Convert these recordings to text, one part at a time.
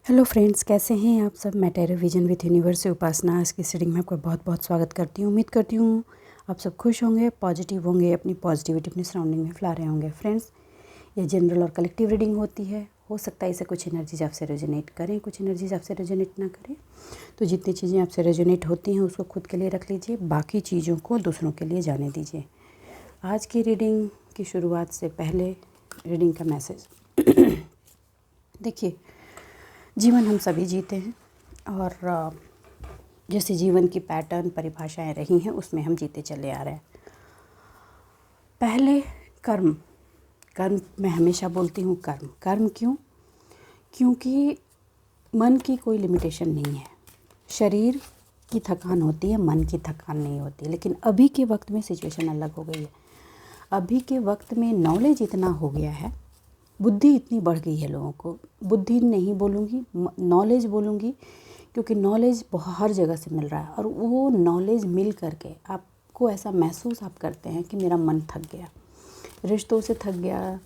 Hello friends, कैसे हैं आप सब। मैं टेरो विजन विथ यूनिवर्स से उपासना आज की रीडिंग में आपका बहुत बहुत स्वागत करती हूँ। उम्मीद करती हूँ आप सब खुश होंगे, पॉजिटिव होंगे, अपनी पॉजिटिविटी अपनी सराउंडिंग में फैला रहे होंगे। फ्रेंड्स, ये जनरल और कलेक्टिव रीडिंग होती है। हो सकता है इसे कुछ एनर्जीज आपसे रेजोनेट करें, कुछ एनर्जीज आपसे रेजोनेट ना करें। तो जितनी चीज़ें आपसे रेजोनेट होती हैं उसको खुद के लिए रख लीजिए, बाकी चीज़ों को दूसरों के लिए जाने दीजिए। आज की रीडिंग की शुरुआत से पहले रीडिंग का मैसेज देखिए, जीवन हम सभी जीते हैं और जैसे जीवन की पैटर्न परिभाषाएं रही हैं उसमें हम जीते चले आ रहे हैं। पहले कर्म मैं हमेशा बोलती हूँ कर्म क्यों? क्योंकि मन की कोई लिमिटेशन नहीं है। शरीर की थकान होती है, मन की थकान नहीं होती। लेकिन अभी के वक्त में सिचुएशन अलग हो गई है। अभी के वक्त में नॉलेज इतना हो गया है, बुद्धि इतनी बढ़ गई है लोगों को। बुद्धि नहीं बोलूँगी, नॉलेज बोलूँगी, क्योंकि नॉलेज हर जगह से मिल रहा है। और वो नॉलेज मिल करके आपको ऐसा महसूस आप करते हैं कि मेरा मन थक गया, रिश्तों से थक गया,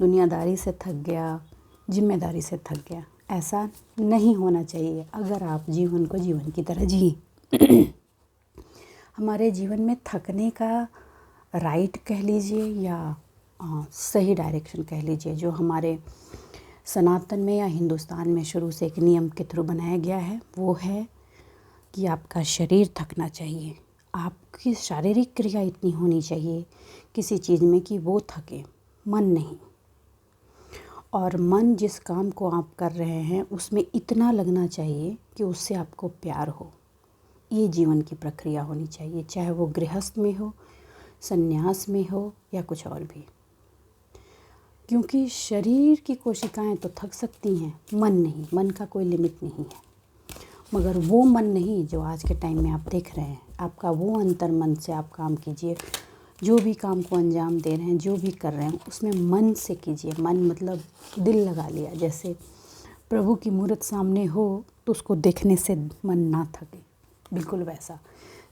दुनियादारी से थक गया, जिम्मेदारी से थक गया। ऐसा नहीं होना चाहिए अगर आप जीवन को जीवन की तरह जिए। हमारे जीवन में थकने का राइट कह लीजिए या सही डायरेक्शन कह लीजिए, जो हमारे सनातन में या हिंदुस्तान में शुरू से एक नियम के थ्रू बनाया गया है, वो है कि आपका शरीर थकना चाहिए। आपकी शारीरिक क्रिया इतनी होनी चाहिए किसी चीज़ में कि वो थके, मन नहीं। और मन जिस काम को आप कर रहे हैं उसमें इतना लगना चाहिए कि उससे आपको प्यार हो। ये जीवन की प्रक्रिया होनी चाहिए, चाहे वो गृहस्थ में हो, संन्यास में हो या कुछ और भी। क्योंकि शरीर की कोशिकाएं तो थक सकती हैं, मन नहीं। मन का कोई लिमिट नहीं है। मगर वो मन नहीं जो आज के टाइम में आप देख रहे हैं। आपका वो अंतर मन से आप काम कीजिए। जो भी काम को अंजाम दे रहे हैं, जो भी कर रहे हैं, उसमें मन से कीजिए। मन मतलब दिल लगा लिया। जैसे प्रभु की मूर्त सामने हो तो उसको देखने से मन ना थके, बिल्कुल वैसा।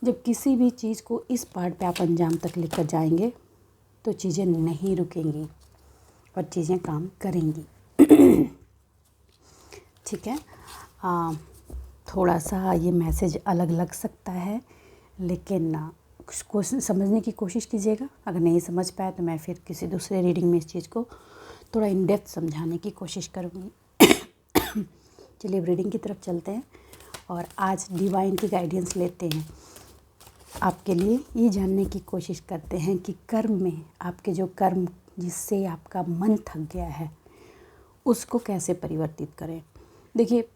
जब किसी भी चीज़ को इस पार्ट पे आप अंजाम तक लेकर जाएंगे तो चीज़ें नहीं रुकेंगी और चीज़ें काम करेंगी। ठीक है। थोड़ा सा ये मैसेज अलग लग सकता है, लेकिन कुछ समझने की कोशिश कीजिएगा। अगर नहीं समझ पाए तो मैं फिर किसी दूसरे रीडिंग में इस चीज़ को थोड़ा इन डेप्थ समझाने की कोशिश करूँगी। चलिए रीडिंग की तरफ चलते हैं और आज डिवाइन की गाइडेंस लेते हैं। आपके लिए ये जानने की कोशिश करते हैं कि कर्म में आपके जो कर्म जिससे आपका मन थक गया है उसको कैसे परिवर्तित करें। देखिए,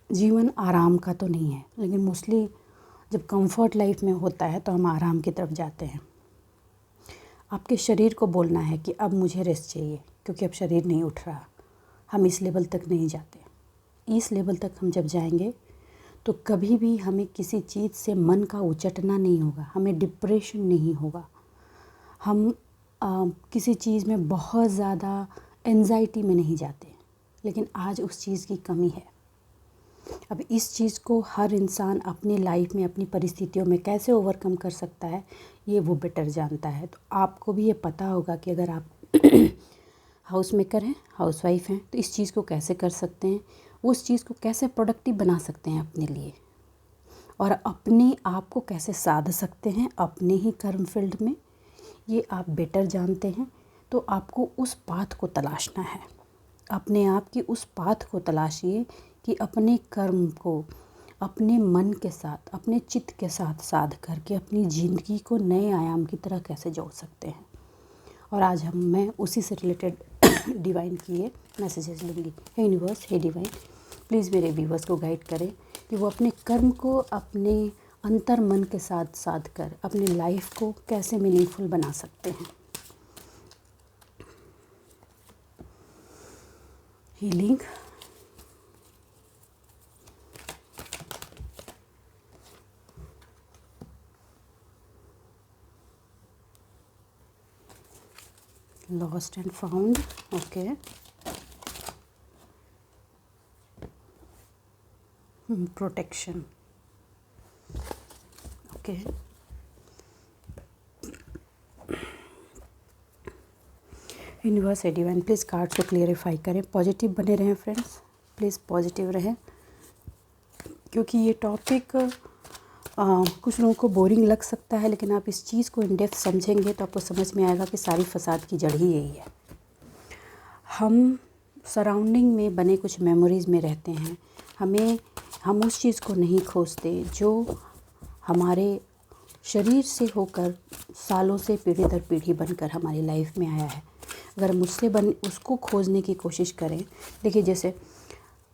जीवन आराम का तो नहीं है, लेकिन मोस्टली जब कंफर्ट लाइफ में होता है तो हम आराम की तरफ जाते हैं। आपके शरीर को बोलना है कि अब मुझे रेस्ट चाहिए, क्योंकि अब शरीर नहीं उठ रहा। हम इस लेवल तक नहीं जाते। इस लेवल तक हम जब जाएंगे तो कभी भी हमें किसी चीज़ से मन का उचटना नहीं होगा, हमें डिप्रेशन नहीं होगा। हम किसी चीज़ में बहुत ज़्यादा एंजाइटी में नहीं जाते। लेकिन आज उस चीज़ की कमी है। अब इस चीज़ को हर इंसान अपनी लाइफ में अपनी परिस्थितियों में कैसे ओवरकम कर सकता है, ये वो बेटर जानता है। तो आपको भी ये पता होगा कि अगर आप हाउस मेकर हैं, हाउस वाइफ हैं, तो इस चीज़ को कैसे कर सकते हैं, उस चीज़ को कैसे प्रोडक्टिव बना सकते हैं अपने लिए, और अपने आप को कैसे साध सकते हैं अपने ही कर्म फील्ड में, ये आप बेटर जानते हैं। तो आपको उस पाथ को तलाशना है। अपने आप की उस पाथ को तलाशिए कि अपने कर्म को अपने मन के साथ, अपने चित्त के साथ साध करके अपनी ज़िंदगी को नए आयाम की तरह कैसे जोड़ सकते हैं। और आज मैं उसी से रिलेटेड डिवाइन की ये मैसेजेस लूँगी। हे यूनिवर्स, हे डिवाइन, प्लीज़ मेरे व्यूवर्स को गाइड करें कि वो अपने कर्म को अपने अंतर मन के साथ साध कर अपनी लाइफ को कैसे मीनिंगफुल बना सकते हैं। Healing, lost and found, okay. Protection, okay. Universe, divine, please card को क्लियरिफाई करें। पॉजिटिव बने रहें फ्रेंड्स। प्लीज़ पॉजिटिव रहें, क्योंकि ये टॉपिक कुछ लोगों को बोरिंग लग सकता है, लेकिन आप इस चीज़ को इन डेप्थ समझेंगे तो आपको समझ में आएगा कि सारी फसाद की जड़ ही यही है। हम सराउंडिंग में बने कुछ मेमोरीज़ में रहते हैं, हम उस चीज़ को नहीं खोजते जो हमारे शरीर से होकर सालों से पीढ़ी दर पीढ़ी बनकर हमारी लाइफ में आया है। अगर हम उसको खोजने की कोशिश करें, देखिए जैसे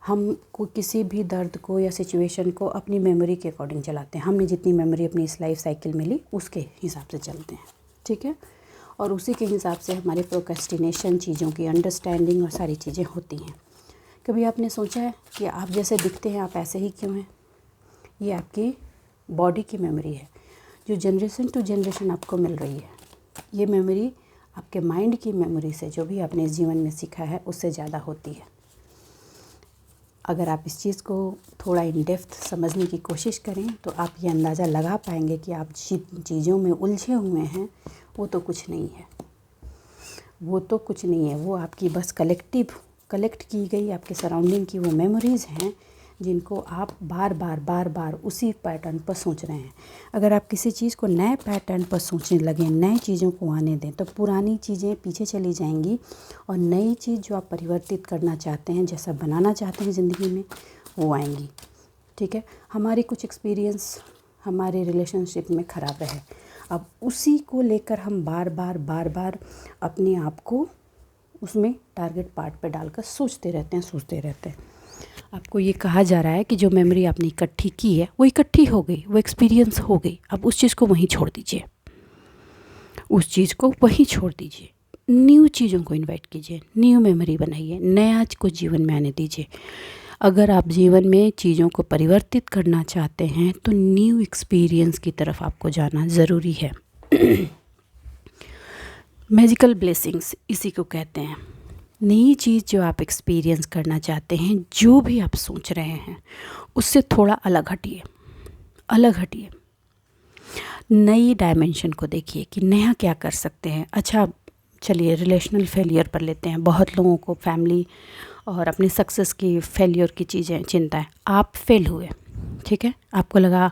हम को किसी भी दर्द को या सिचुएशन को अपनी मेमोरी के अकॉर्डिंग चलाते हैं। हमने जितनी मेमोरी अपनी इस लाइफ साइकिल में ली उसके हिसाब से चलते हैं, ठीक है, और उसी के हिसाब से हमारे प्रोक्रेस्टिनेशन, चीज़ों की अंडरस्टैंडिंग और सारी चीज़ें होती हैं। कभी आपने सोचा है कि आप जैसे दिखते हैं आप ऐसे ही क्यों हैं? ये आपकी बॉडी की मेमोरी है जो जनरेशन टू जनरेशन आपको मिल रही है। ये मेमोरी आपके माइंड की मेमोरी से, जो भी आपने इस जीवन में सीखा है, उससे ज़्यादा होती है। अगर आप इस चीज़ को थोड़ा इन डेप्थ समझने की कोशिश करें तो आप ये अंदाज़ा लगा पाएंगे कि आप जिन चीज़ों में उलझे हुए हैं वो तो कुछ नहीं है, वो आपकी बस कलेक्ट की गई आपके सराउंडिंग की वो मेमोरीज़ हैं जिनको आप बार बार उसी पैटर्न पर सोच रहे हैं। अगर आप किसी चीज़ को नए पैटर्न पर सोचने लगें, नए चीज़ों को आने दें, तो पुरानी चीज़ें पीछे चली जाएंगी और नई चीज़ जो आप परिवर्तित करना चाहते हैं, जैसा बनाना चाहते हैं ज़िंदगी में, वो आएंगी, ठीक है। हमारे कुछ एक्सपीरियंस हमारे रिलेशनशिप में ख़राब रहे, अब उसी को लेकर हम बार बार अपने आप को उसमें टारगेट पार्ट पे डालकर सोचते रहते हैं। आपको ये कहा जा रहा है कि जो मेमोरी आपने इकट्ठी की है वो इकट्ठी हो गई, वो एक्सपीरियंस हो गई, अब उस चीज़ को वहीं छोड़ दीजिए, न्यू चीज़ों को इन्वाइट कीजिए, न्यू मेमोरी बनाइए, नया कुछ जीवन में आने दीजिए। अगर आप जीवन में चीज़ों को परिवर्तित करना चाहते हैं तो न्यू एक्सपीरियंस की तरफ आपको जाना ज़रूरी है। मैजिकल ब्लेसिंग्स इसी को कहते हैं। नई चीज़ जो आप एक्सपीरियंस करना चाहते हैं, जो भी आप सोच रहे हैं, उससे थोड़ा अलग हटिए, नई डायमेंशन को देखिए कि नया क्या कर सकते हैं। अच्छा चलिए रिलेशनल फेलियर पर लेते हैं। बहुत लोगों को फैमिली और अपने सक्सेस की फेलियर की चीज़ें चिंता है। आप फेल हुए, ठीक है, आपको लगा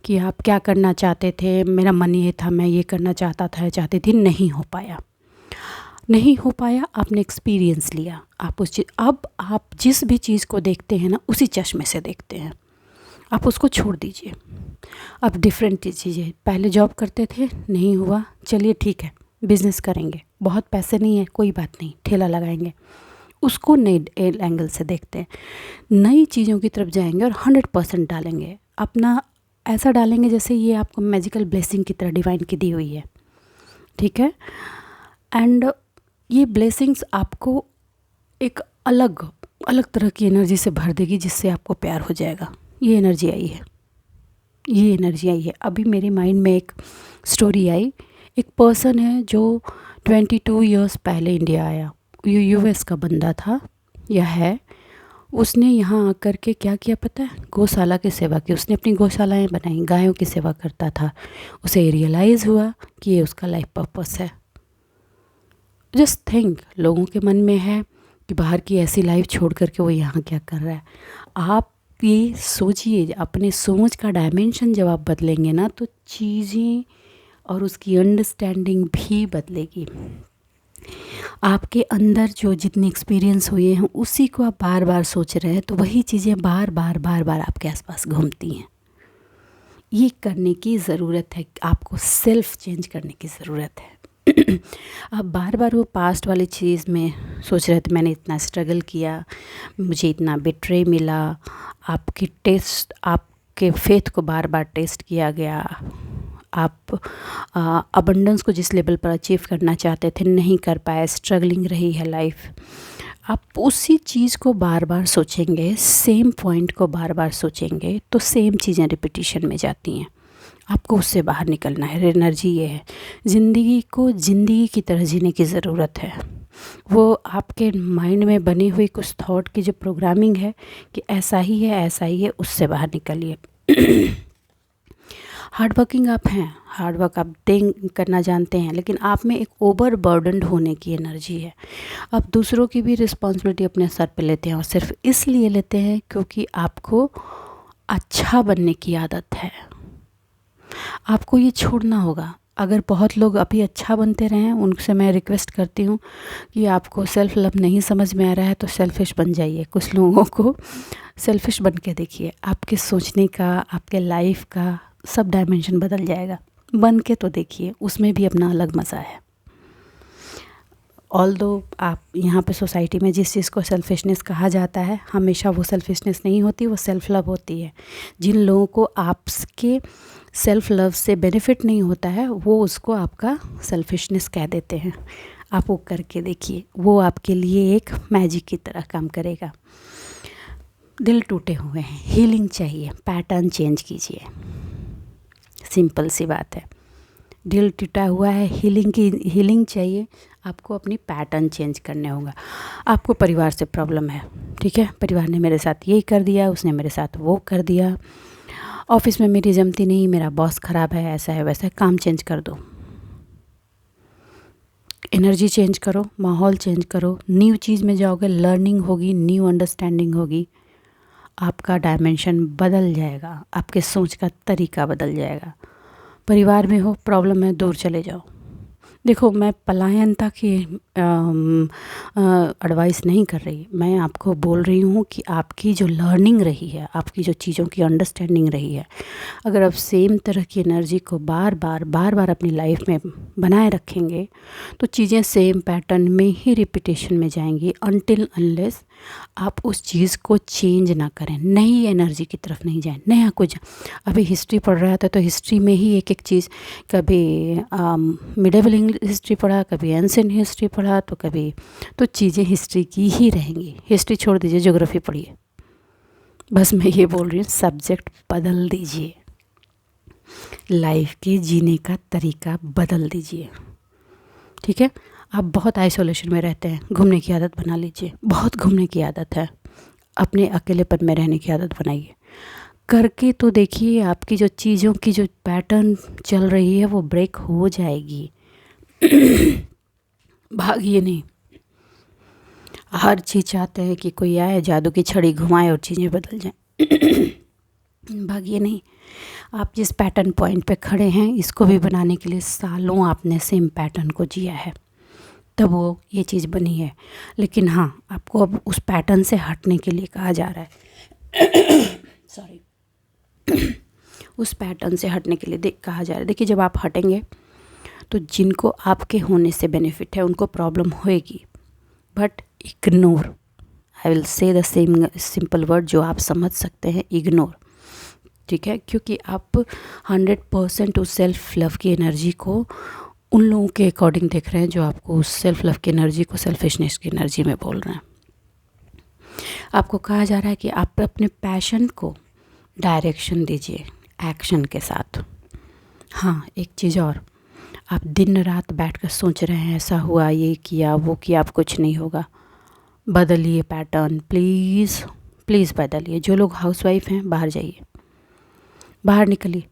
कि आप क्या करना चाहते थे, मेरा मन ये था, मैं ये करना चाहती थी, नहीं हो पाया, आपने एक्सपीरियंस लिया, आप उस चीज़, अब आप जिस भी चीज़ को देखते हैं ना उसी चश्मे से देखते हैं, आप उसको छोड़ दीजिए। अब डिफरेंट चीज़ें, पहले जॉब करते थे, नहीं हुआ, चलिए ठीक है बिज़नेस करेंगे, बहुत पैसे नहीं है, कोई बात नहीं, ठेला लगाएंगे, उसको नए एंगल से देखते हैं, नई चीज़ों की तरफ जाएंगे और 100% डालेंगे, अपना ऐसा डालेंगे जैसे ये आपको मैजिकल ब्लेसिंग की तरह डिवाइन की दी हुई है, ठीक है। एंड ये ब्लेसिंग्स आपको एक अलग तरह की एनर्जी से भर देगी, जिससे आपको प्यार हो जाएगा। ये एनर्जी आई है। अभी मेरे माइंड में एक स्टोरी आई। एक पर्सन है जो 22 इयर्स पहले इंडिया आया, ये यूएस का बंदा था या है। उसने यहाँ आकर के क्या किया पता है? गौशाला की सेवा की। उसने अपनी गौशालाएँ बनाई, गायों की सेवा करता था। उसे रियलाइज़ हुआ कि ये उसका लाइफ पर्पस है। जस्ट थिंक, लोगों के मन में है कि बाहर की ऐसी लाइफ छोड़ करके वो यहाँ क्या कर रहा है। आप ये सोचिए, अपने सोच का डायमेंशन जब आप बदलेंगे ना तो चीज़ें और उसकी अंडरस्टैंडिंग भी बदलेगी। आपके अंदर जो जितनी एक्सपीरियंस हुए हैं उसी को आप बार बार सोच रहे हैं तो वही चीज़ें बार बार आपके आसपास घूमती हैं। ये करने की ज़रूरत है, आपको सेल्फ चेंज करने की ज़रूरत है। आप बार बार वो पास्ट वाली चीज़ में सोच रहे थे, मैंने इतना स्ट्रगल किया, मुझे इतना बिट्रे मिला, आपके फेथ को बार बार टेस्ट किया गया, आप अबंडेंस को जिस लेवल पर अचीव करना चाहते थे नहीं कर पाए, स्ट्रगलिंग रही है लाइफ। आप उसी चीज़ को बार बार सोचेंगे, सेम पॉइंट को बार बार सोचेंगे तो सेम चीज़ें रिपीटिशन में जाती हैं। आपको उससे बाहर निकलना है। एनर्जी ये है, ज़िंदगी को ज़िंदगी की तरह जीने की ज़रूरत है। वो आपके माइंड में बनी हुई कुछ थॉट की जो प्रोग्रामिंग है कि ऐसा ही है, उससे बाहर निकलिए। हार्ड वर्किंग आप हैं, हार्ड वर्क आप करना जानते हैं, लेकिन आप में एक ओवर बर्डनड होने की एनर्जी है। आप दूसरों की भी रिस्पॉन्सिबिलिटी अपने सर पे लेते हैं, और सिर्फ इसलिए लेते हैं क्योंकि आपको अच्छा बनने की आदत है। आपको ये छोड़ना होगा। अगर बहुत लोग अभी अच्छा बनते रहे हैं, उनसे मैं रिक्वेस्ट करती हूँ कि आपको सेल्फ़ लव नहीं समझ में आ रहा है तो सेल्फ़िश बन जाइए। कुछ लोगों को सेल्फ़िश बन के देखिए, आपके सोचने का, आपके लाइफ का सब डायमेंशन बदल जाएगा। बन के तो देखिए, उसमें भी अपना अलग मज़ा है। ऑल्दो आप यहाँ पे सोसाइटी में जिस चीज़ को सेल्फिशनेस कहा जाता है, हमेशा वो सेल्फिशनेस नहीं होती, वो सेल्फ़ लव होती है। जिन लोगों को आपके सेल्फ़ लव से बेनिफिट नहीं होता है, वो उसको आपका सेल्फिशनेस कह देते हैं। आप वो करके देखिए, वो आपके लिए एक मैजिक की तरह काम करेगा। दिल टूटे हुए हैं, हीलिंग चाहिए, पैटर्न चेंज कीजिए। सिंपल सी बात है। दिल टूटा हुआ है, हीलिंग चाहिए, आपको अपनी पैटर्न चेंज करने होगा। आपको परिवार से प्रॉब्लम है, ठीक है, परिवार ने मेरे साथ ये कर दिया, उसने मेरे साथ वो कर दिया, ऑफिस में मेरी जमती नहीं, मेरा बॉस ख़राब है, ऐसा है वैसा है। काम चेंज कर दो, एनर्जी चेंज करो, माहौल चेंज करो, न्यू चीज़ में जाओगे, लर्निंग होगी, न्यू अंडरस्टैंडिंग होगी, आपका डायमेंशन बदल जाएगा, आपके सोच का तरीका बदल जाएगा। परिवार में हो, प्रॉब्लम है, दूर चले जाओ। देखो, मैं पलायनता की एडवाइस नहीं कर रही, मैं आपको बोल रही हूँ कि आपकी जो लर्निंग रही है, आपकी जो चीज़ों की अंडरस्टैंडिंग रही है, अगर आप सेम तरह की एनर्जी को बार बार अपनी लाइफ में बनाए रखेंगे तो चीज़ें सेम पैटर्न में ही रिपीटेशन में जाएंगी, अनटिल अनलेस आप उस चीज़ को चेंज ना करें, नई एनर्जी की तरफ नहीं जाएं, नया कुछ। अभी हिस्ट्री पढ़ रहा था तो हिस्ट्री में ही एक चीज़, कभी मिडेवल हिस्ट्री पढ़ा, कभी एंशिएंट हिस्ट्री पढ़ा, तो कभी तो चीज़ें हिस्ट्री की ही रहेंगी। हिस्ट्री छोड़ दीजिए, ज्योग्राफी पढ़िए। बस मैं ये बोल रही हूँ, सब्जेक्ट बदल दीजिए, लाइफ के जीने का तरीका बदल दीजिए, ठीक है। आप बहुत आइसोलेशन में रहते हैं, घूमने की आदत बना लीजिए। बहुत घूमने की आदत है, अपने अकेलेपन में रहने की आदत बनाइए। करके तो देखिए, आपकी जो चीज़ों की जो पैटर्न चल रही है वो ब्रेक हो जाएगी। भागिए नहीं। हर चीज़ चाहते हैं कि कोई आए, जादू की छड़ी घुमाए और चीज़ें बदल जाएं। भागिए नहीं। आप जिस पैटर्न पॉइंट पे खड़े हैं, इसको भी बनाने के लिए सालों आपने सेम पैटर्न को जिया है, तब वो ये चीज़ बनी है। लेकिन हाँ, आपको अब उस पैटर्न से हटने के लिए कहा जा रहा है। सॉरी। उस पैटर्न से हटने के लिए कहा जा रहा है। देखिए, जब आप हटेंगे तो जिनको आपके होने से बेनिफिट है उनको प्रॉब्लम होएगी, but ignore. I will say the same simple word जो आप समझ सकते हैं, इग्नोर, ठीक है। क्योंकि आप 100% उस सेल्फ लव की एनर्जी को उन लोगों के अकॉर्डिंग देख रहे हैं जो आपको उस सेल्फ लव की एनर्जी को सेल्फिशनेस की एनर्जी में बोल रहे हैं। आपको कहा जा रहा है कि आप अपने पैशन को डायरेक्शन दीजिए एक्शन के साथ। हाँ, एक चीज़ और, आप दिन रात बैठकर सोच रहे हैं ऐसा हुआ, ये किया, वो किया, आप कुछ नहीं होगा। बदलिए पैटर्न, प्लीज़ प्लीज़ बदलिए। जो लोग हाउसवाइफ हैं, बाहर जाइए, बाहर निकलिए।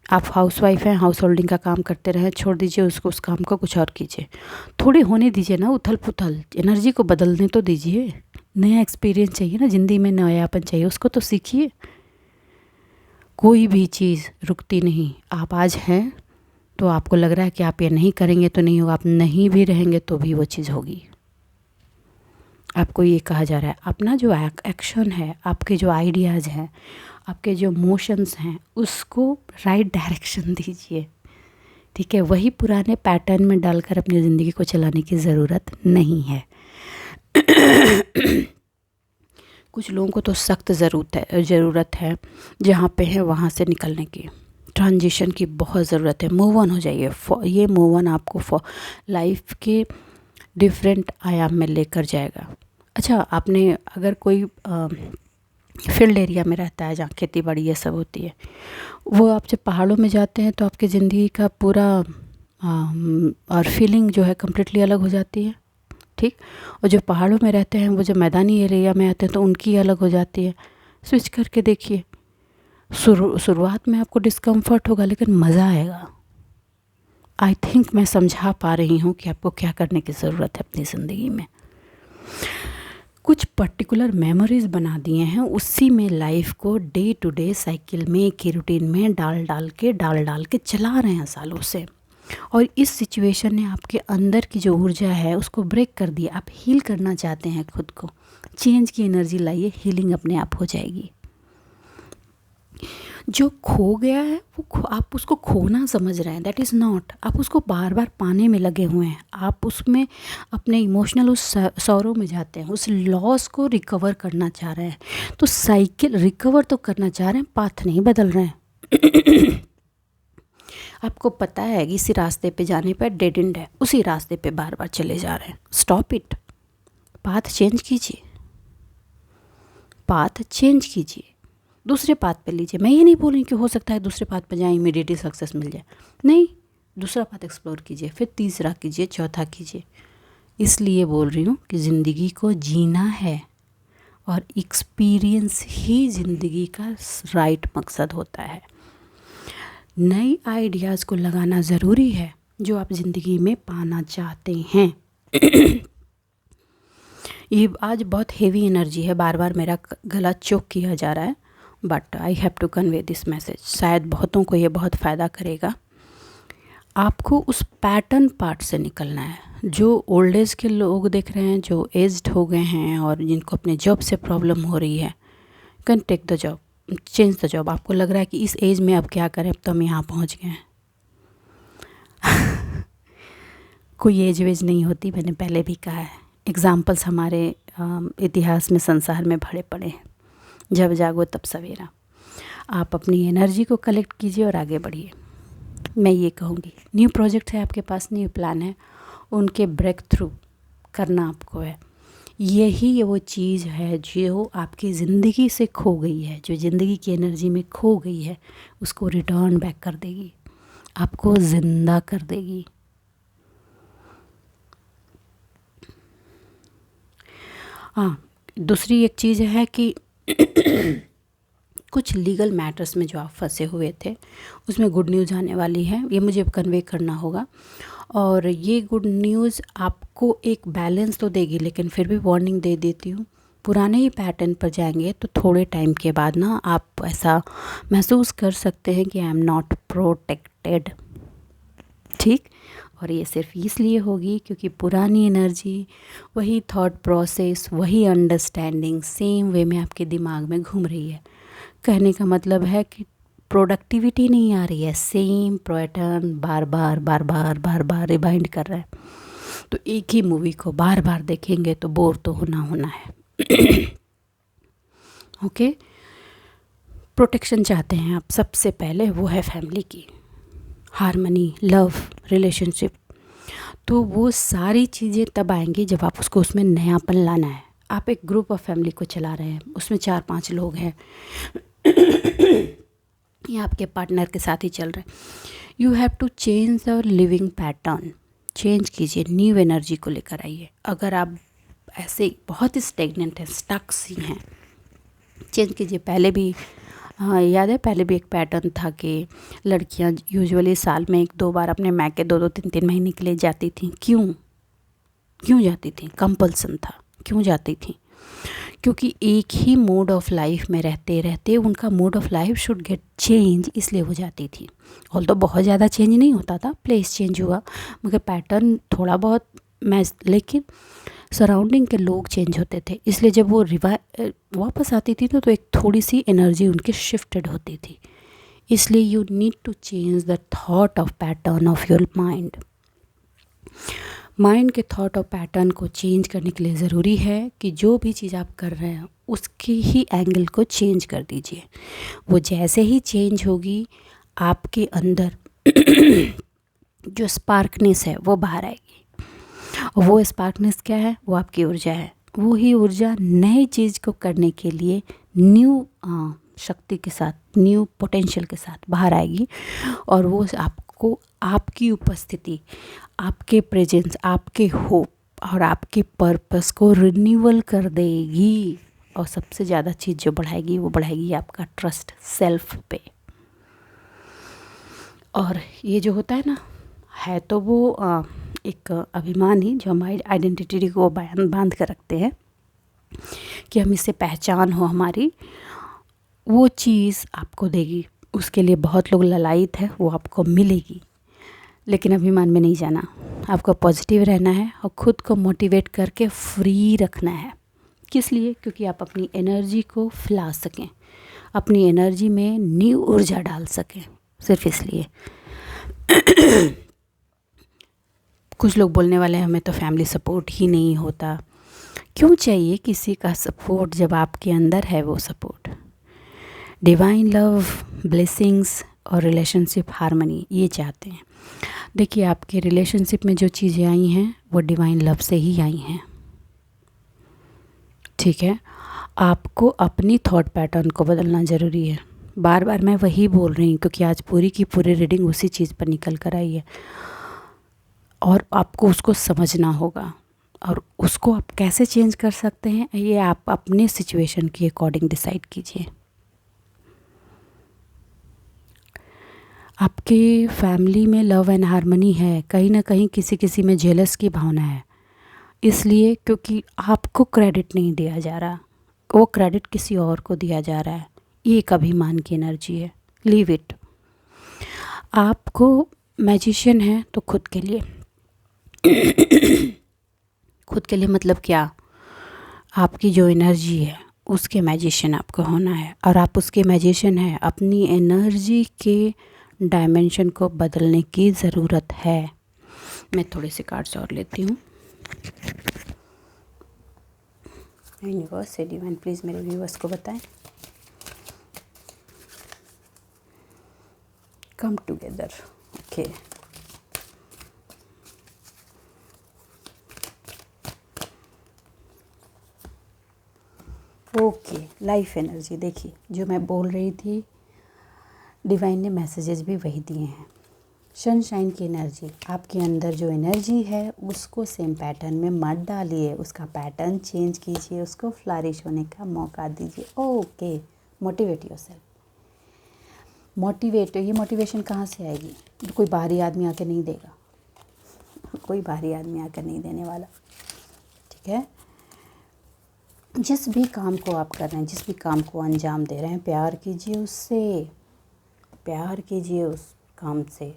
आप हाउसवाइफ हैं, हाउस होल्डिंग का काम करते रहें, छोड़ दीजिए उसको, उस काम को कुछ और कीजिए। थोड़ी होने दीजिए ना उथल पुथल, एनर्जी को बदलने तो दीजिए। नया एक्सपीरियंस चाहिए ना, ज़िंदगी में नयापन चाहिए, उसको तो सीखिए। कोई भी चीज़ रुकती नहीं। आप आज हैं तो आपको लग रहा है कि आप ये नहीं करेंगे तो नहीं होगा, आप नहीं भी रहेंगे तो भी वो चीज़ होगी। आपको ये कहा जा रहा है, अपना जो एक्शन है, आपके जो आइडियाज़ हैं, आपके जो मोशंस हैं, उसको राइट डायरेक्शन दीजिए, ठीक है। वही पुराने पैटर्न में डालकर अपनी ज़िंदगी को चलाने की ज़रूरत नहीं है। कुछ लोगों को तो सख्त ज़रूरत है, जहाँ पे है वहाँ से निकलने की, ट्रांजिशन की बहुत ज़रूरत है। मूव ऑन हो जाइए। ये मूव ऑन आपको लाइफ के डिफरेंट आयाम में लेकर जाएगा। अच्छा, आपने अगर कोई फील्ड एरिया में रहता है जहाँ खेती बाड़ी ये सब होती है, वो आप जब पहाड़ों में जाते हैं तो आपकी ज़िंदगी का पूरा और फीलिंग जो है कम्प्लीटली अलग हो जाती है, ठीक। और जो पहाड़ों में रहते हैं वो जब मैदानी एरिया में आते हैं तो उनकी अलग हो जाती है। स्विच करके देखिए, शुरुआत में आपको डिस्कम्फर्ट होगा, लेकिन मज़ा आएगा। आई थिंक मैं समझा पा रही हूँ कि आपको क्या करने की ज़रूरत है अपनी ज़िंदगी में। कुछ पर्टिकुलर मेमोरीज बना दिए हैं, उसी में लाइफ को डे टू डे साइकिल में, एक ही रूटीन में डाल डाल के चला रहे हैं सालों से। और इस सिचुएशन ने आपके अंदर की जो ऊर्जा है उसको ब्रेक कर दिया। आप हील करना चाहते हैं खुद को, चेंज की एनर्जी लाइए, हीलिंग अपने आप हो जाएगी। जो खो गया है वो आप उसको खोना समझ रहे हैं, दैट इज़ नॉट। आप उसको बार बार पाने में लगे हुए हैं, आप उसमें अपने इमोशनल उस सौरों में जाते हैं, उस लॉस को रिकवर करना चाह रहे हैं। तो साइकिल रिकवर तो करना चाह रहे हैं, पाथ नहीं बदल रहे हैं। आपको पता है कि इसी रास्ते पे जाने पर डेड एंड है, उसी रास्ते पे बार बार चले जा रहे हैं। स्टॉप इट, पाथ चेंज कीजिए, पाथ चेंज कीजिए, दूसरे पाथ पे लीजिए। मैं ये नहीं बोल रही कि हो सकता है दूसरे पाथ पे जाए इमीडिएटली सक्सेस मिल जाए, नहीं, दूसरा पाथ एक्सप्लोर कीजिए, फिर तीसरा कीजिए, चौथा कीजिए। इसलिए बोल रही हूँ कि ज़िंदगी को जीना है और एक्सपीरियंस ही ज़िंदगी का राइट मकसद होता है। नई आइडियाज़ को लगाना ज़रूरी है जो आप ज़िंदगी में पाना चाहते हैं। ये आज बहुत हेवी एनर्जी है, बार बार मेरा गला चोक किया जा रहा है, but I have to convey this message. शायद बहुतों को ये बहुत फ़ायदा करेगा। आपको उस पैटर्न पार्ट से निकलना है। जो ओल्ड एज के लोग देख रहे हैं, जो एज्ड हो गए हैं और जिनको अपने जॉब से प्रॉब्लम हो रही है, can take the job, change the job. आपको लग रहा है कि इस एज में अब क्या करें, अब तो हम यहाँ पहुँच गए हैं। कोई एज वेज नहीं होती, मैंने पहले भी कहा है। एग्ज़ाम्पल्स हमारे इतिहास में, संसार में भरे पड़े हैं। जब जागो तब सवेरा। आप अपनी एनर्जी को कलेक्ट कीजिए और आगे बढ़िए। मैं ये कहूँगी, न्यू प्रोजेक्ट है आपके पास, न्यू प्लान है, उनके ब्रेक थ्रू करना आपको है। यही वो चीज़ है जो आपकी ज़िंदगी से खो गई है, जो ज़िंदगी की एनर्जी में खो गई है, उसको रिटर्न बैक कर देगी, आपको ज़िंदा कर देगी। हाँ, दूसरी एक चीज़ है कि कुछ लीगल मैटर्स में जो आप फंसे हुए थे उसमें गुड न्यूज़ आने वाली है, ये मुझे कन्वे करना होगा। और ये गुड न्यूज़ आपको एक बैलेंस तो देगी, लेकिन फिर भी वार्निंग दे देती हूँ, पुराने ही पैटर्न पर जाएंगे तो थोड़े टाइम के बाद ना आप ऐसा महसूस कर सकते हैं कि आई एम नॉट प्रोटेक्टेड। ठीक, और ये सिर्फ इसलिए होगी क्योंकि पुरानी एनर्जी, वही थॉट प्रोसेस, वही अंडरस्टैंडिंग सेम वे में आपके दिमाग में घूम रही है। कहने का मतलब है कि प्रोडक्टिविटी नहीं आ रही है, सेम पैटर्न बार बार रिमाइंड कर रहा है। तो एक ही मूवी को बार बार देखेंगे तो बोर तो होना है। ओके, प्रोटेक्शन चाहते हैं आप, सबसे पहले वो है फैमिली की, हार्मनी, लव, रिलेशनशिप। तो वो सारी चीज़ें तब आएंगी जब आप उसको उसमें नयापन लाना है। आप एक ग्रुप ऑफ फैमिली को चला रहे हैं, उसमें 4-5 लोग हैं, ये आपके पार्टनर के साथ ही चल रहे हैं। You have to change the living pattern, change कीजिए, न्यू एनर्जी को लेकर आइए। अगर आप ऐसे बहुत ही स्टेगनेंट हैं, स्टक सी हैं, चेंज कीजिए। पहले भी याद है, पहले भी एक पैटर्न था कि लड़कियां यूजुअली साल में 1-2 बार अपने मायके 2-2, 3-3 महीने के लिए जाती थी। क्यों जाती थी? कंपल्सन था। क्यों जाती थी? क्योंकि एक ही मोड ऑफ लाइफ में रहते रहते उनका mode of life should get change, इसलिए वो जाती थी। ऑल तो बहुत ज़्यादा चेंज नहीं होता था, प्लेस चेंज हुआ, मगर पैटर्न थोड़ा बहुत लेकिन सराउंडिंग के लोग चेंज होते थे, इसलिए जब वो वापस आती थी तो एक थोड़ी सी एनर्जी उनकी शिफ्टेड होती थी। इसलिए you need to change the thought of pattern of your mind के थॉट और पैटर्न को चेंज करने के लिए ज़रूरी है कि जो भी चीज़ आप कर रहे हैं उसकी ही एंगल को चेंज कर दीजिए। वो जैसे ही चेंज होगी, आपके अंदर जो स्पार्कनेस है वो बाहर आएगी। और वो स्पार्कनेस क्या है? वो आपकी ऊर्जा है। वो ही ऊर्जा नई चीज़ को करने के लिए न्यू शक्ति के साथ, न्यू पोटेंशियल के साथ बाहर आएगी। और वो आपको आपकी उपस्थिति, आपके प्रेजेंस, आपके होप और आपके पर्पस को रिन्यूअल कर देगी। और सबसे ज़्यादा चीज़ जो बढ़ाएगी वो बढ़ाएगी आपका ट्रस्ट सेल्फ पे। और ये जो होता है ना, है तो वो एक अभिमान ही जो हमारी आइडेंटिटी को बांध कर रखते हैं कि हम इससे पहचान हो हमारी, वो चीज़ आपको देगी। उसके लिए बहुत लोग ललायित है, वो आपको मिलेगी। लेकिन अभिमान में नहीं जाना, आपको पॉजिटिव रहना है और ख़ुद को मोटिवेट करके फ्री रखना है। किस लिए? क्योंकि आप अपनी एनर्जी को फैला सकें, अपनी एनर्जी में न्यू ऊर्जा डाल सकें, सिर्फ इसलिए। कुछ लोग बोलने वाले हैं हमें तो फैमिली सपोर्ट ही नहीं होता। क्यों चाहिए किसी का सपोर्ट जब आपके अंदर है वो सपोर्ट? डिवाइन लव, ब्लेसिंग्स और रिलेशनशिप हार्मनी ये चाहते हैं। देखिए, आपके रिलेशनशिप में जो चीज़ें आई हैं वो डिवाइन लव से ही आई हैं, ठीक है। आपको अपनी थॉट पैटर्न को बदलना ज़रूरी है। बार बार मैं वही बोल रही हूँ क्योंकि आज पूरी की पूरी रीडिंग उसी चीज़ पर निकल कर आई है और आपको उसको समझना होगा। और उसको आप कैसे चेंज कर सकते हैं ये आप अपने सिचुएशन के अकॉर्डिंग डिसाइड कीजिए। आपकी फैमिली में लव एंड हार्मनी है, कहीं ना कहीं किसी किसी में जेलस की भावना है, इसलिए क्योंकि आपको क्रेडिट नहीं दिया जा रहा, वो क्रेडिट किसी और को दिया जा रहा है। ये एक अभिमान की एनर्जी है, लीव इट। आपको मैजिशियन है तो खुद के लिए खुद के लिए मतलब क्या? आपकी जो एनर्जी है उसके मैजिशियन आपको होना है। और आप उसके मैजिशियन हैं, अपनी एनर्जी के डायमेंशन को बदलने की ज़रूरत है। मैं थोड़े से कार्ड्स और लेती हूँ। यूनिवर्स से डिवाइन प्लीज़ मेरे व्यूअर्स को बताएं। Come together, okay. Okay, life energy. देखिए, जो मैं बोल रही थी, डिवाइन ने मैसेजेस भी वही दिए हैं। सनशाइन की एनर्जी, आपके अंदर जो एनर्जी है उसको सेम पैटर्न में मत डालिए, उसका पैटर्न चेंज कीजिए, उसको फ्लरिश होने का मौका दीजिए। Okay, motivate yourself. मोटिवेट, ये मोटिवेशन कहाँ से आएगी? कोई बाहरी आदमी आकर नहीं देगा, कोई बाहरी आदमी आकर नहीं देने वाला, ठीक है। जिस भी काम को आप कर रहे हैं, जिस भी काम को अंजाम दे रहे हैं, प्यार कीजिए उससे, प्यार कीजिए उस काम से।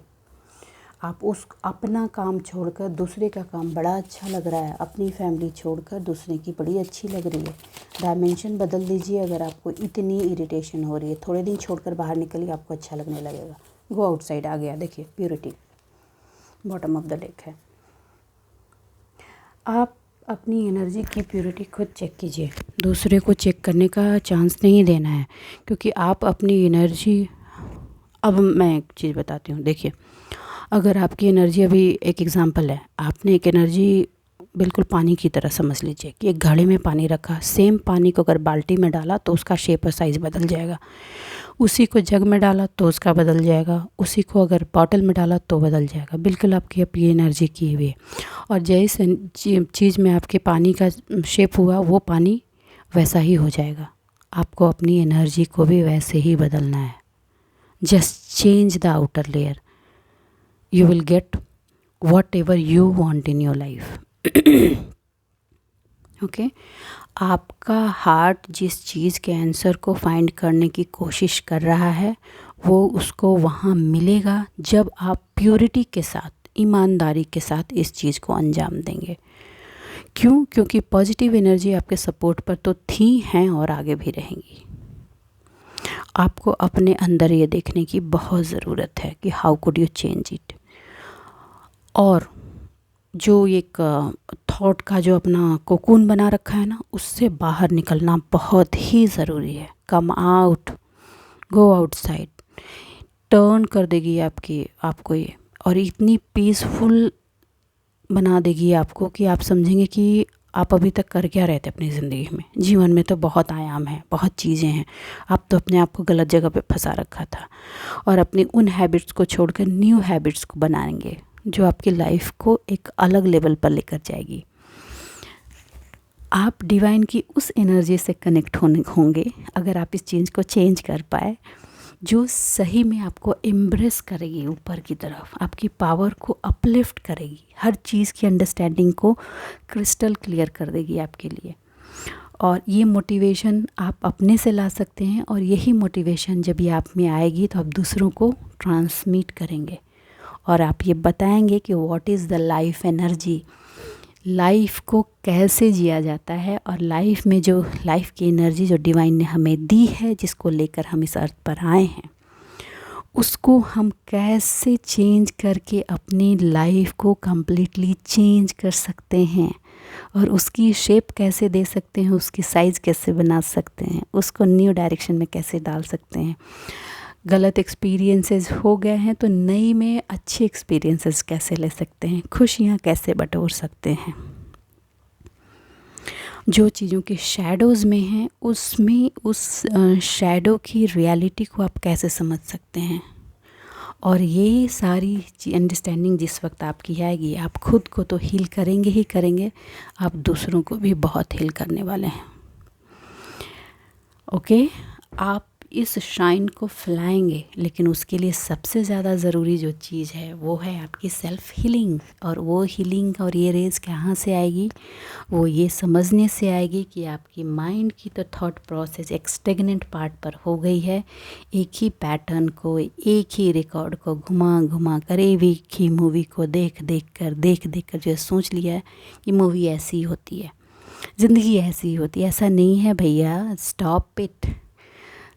आप उस अपना काम छोड़कर दूसरे का काम बड़ा अच्छा लग रहा है, अपनी फैमिली छोड़कर दूसरे की बड़ी अच्छी लग रही है, डायमेंशन बदल दीजिए। अगर आपको इतनी इरिटेशन हो रही है, थोड़े दिन छोड़कर बाहर निकलिए, आपको अच्छा लगने लगेगा। गो आउटसाइड, आ गया, देखिए purity, bottom of the lake है। आप अपनी एनर्जी की प्योरिटी खुद चेक कीजिए, दूसरे को चेक करने का चांस नहीं देना है, क्योंकि आप अपनी एनर्जी, अब मैं एक चीज़ बताती हूँ। देखिए, अगर आपकी एनर्जी, अभी एक एग्जांपल है, आपने एक एनर्जी बिल्कुल पानी की तरह समझ लीजिए कि एक घड़े में पानी रखा, सेम पानी को अगर बाल्टी में डाला तो उसका शेप और साइज़ बदल जाएगा, उसी को जग में डाला तो उसका बदल जाएगा, उसी को अगर बॉटल में डाला तो बदल जाएगा। बिल्कुल आपकी अपनी एनर्जी की हुई है, और जैसे चीज़ में आपके पानी का शेप हुआ, वो पानी वैसा ही हो जाएगा। आपको अपनी एनर्जी को भी वैसे ही बदलना है। Just change the outer layer, you will get whatever you want in your life. Okay, आपका हार्ट जिस चीज़ के आंसर को फाइंड करने की कोशिश कर रहा है वो उसको वहाँ मिलेगा, जब आप प्योरिटी के साथ, ईमानदारी के साथ इस चीज़ को अंजाम देंगे। क्यों? क्योंकि पॉजिटिव एनर्जी आपके सपोर्ट पर तो थी, हैं और आगे भी रहेंगी। आपको अपने अंदर ये देखने की बहुत ज़रूरत है कि how could you change it. और जो एक थॉट का जो अपना कोकून बना रखा है ना, उससे बाहर निकलना बहुत ही ज़रूरी है। Come out, go outside, turn कर देगी आपको ये, और इतनी पीसफुल बना देगी आपको कि आप समझेंगे कि आप अभी तक कर क्या रहे थे अपनी ज़िंदगी में। जीवन में तो बहुत आयाम है, बहुत चीज़ें हैं, आप तो अपने आप को गलत जगह पे फंसा रखा था, और अपनी उन हैबिट्स को छोड़कर न्यू हैबिट्स को बनाएंगे जो आपकी लाइफ को एक अलग लेवल पर लेकर जाएगी। आप डिवाइन की उस एनर्जी से कनेक्ट होंगे अगर आप इस चीज़ को चेंज कर पाए, जो सही में आपको एम्ब्रेस करेगी ऊपर की तरफ, आपकी पावर को अपलिफ्ट करेगी, हर चीज़ की अंडरस्टैंडिंग को क्रिस्टल क्लियर कर देगी आपके लिए। और ये मोटिवेशन आप अपने से ला सकते हैं, और यही मोटिवेशन जब ये आप में आएगी तो आप दूसरों को ट्रांसमिट करेंगे और आप ये बताएंगे कि what is the life energy, life को कैसे जिया जाता है, और लाइफ में जो लाइफ की एनर्जी जो डिवाइन ने हमें दी है, जिसको लेकर हम इस अर्थ पर आए हैं, उसको हम कैसे चेंज करके अपनी लाइफ को कम्प्लीटली चेंज कर सकते हैं, और उसकी शेप कैसे दे सकते हैं, उसकी साइज़ कैसे बना सकते हैं, उसको न्यू डायरेक्शन में कैसे डाल सकते हैं। गलत एक्सपीरियंसेस हो गए हैं तो नई में अच्छे एक्सपीरियंसेस कैसे ले सकते हैं, खुशियाँ कैसे बटोर सकते हैं, जो चीज़ों के शैडोज़ में हैं उसमें उस शैडो की रियलिटी को आप कैसे समझ सकते हैं। और ये सारी अंडरस्टैंडिंग जिस वक्त आपकी आएगी, आप खुद को तो हील करेंगे ही करेंगे, आप दूसरों को भी बहुत हील करने वाले हैं। ओके, आप इस शाइन को फैलाएंगे, लेकिन उसके लिए सबसे ज़्यादा ज़रूरी जो चीज़ है वो है आपकी सेल्फ़ हीलिंग। और वो हीलिंग और ये रेज कहाँ से आएगी, वो ये समझने से आएगी कि आपकी माइंड की तो थॉट प्रोसेस एक स्टेगनेंट पार्ट पर हो गई है। एक ही पैटर्न को, एक ही रिकॉर्ड को घुमा घुमा कर, एक ही मूवी को देख देख कर जो सोच लिया है कि मूवी ऐसी होती है, ज़िंदगी ऐसी होती है। ऐसा नहीं है भैया, स्टॉप इट,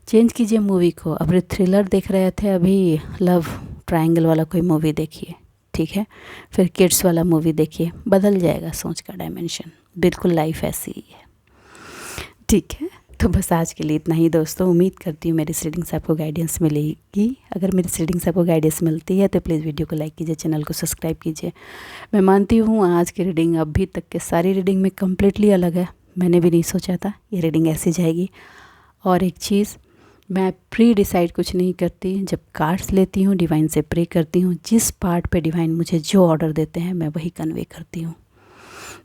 चेंज कीजिए मूवी को। अभी थ्रिलर देख रहे थे, अभी लव ट्रायंगल वाला कोई मूवी देखिए, ठीक है, फिर किड्स वाला मूवी देखिए, बदल जाएगा सोच का डायमेंशन। बिल्कुल लाइफ ऐसी ही है, ठीक है। तो बस आज के लिए इतना ही दोस्तों। उम्मीद करती हूँ मेरी रीडिंग से आपको गाइडेंस मिलेगी। अगर मेरी रीडिंग से आपको गाइडेंस मिलती है तो प्लीज़ वीडियो को लाइक कीजिए, चैनल को सब्सक्राइब कीजिए। मैं मानती हूँ आज की रीडिंग अभी तक के सारी रीडिंग में कम्प्लीटली अलग है। मैंने भी नहीं सोचा था ये रीडिंग ऐसी जाएगी। और एक चीज़, मैं प्री डिसाइड कुछ नहीं करती। जब कार्ड्स लेती हूँ, डिवाइन से प्रे करती हूँ, जिस पार्ट पे डिवाइन मुझे जो ऑर्डर देते हैं मैं वही कन्वे करती हूँ।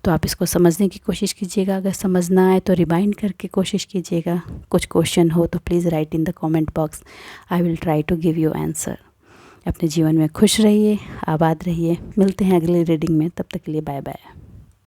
तो आप इसको समझने की कोशिश कीजिएगा। अगर समझ ना आए तो रिमाइंड करके कोशिश कीजिएगा। कुछ क्वेश्चन हो तो please write in the comment box, I will try to give you answer. अपने जीवन में खुश रहिए, आबाद रहिए। मिलते हैं अगले रीडिंग में, तब तक के लिए बाय बाय।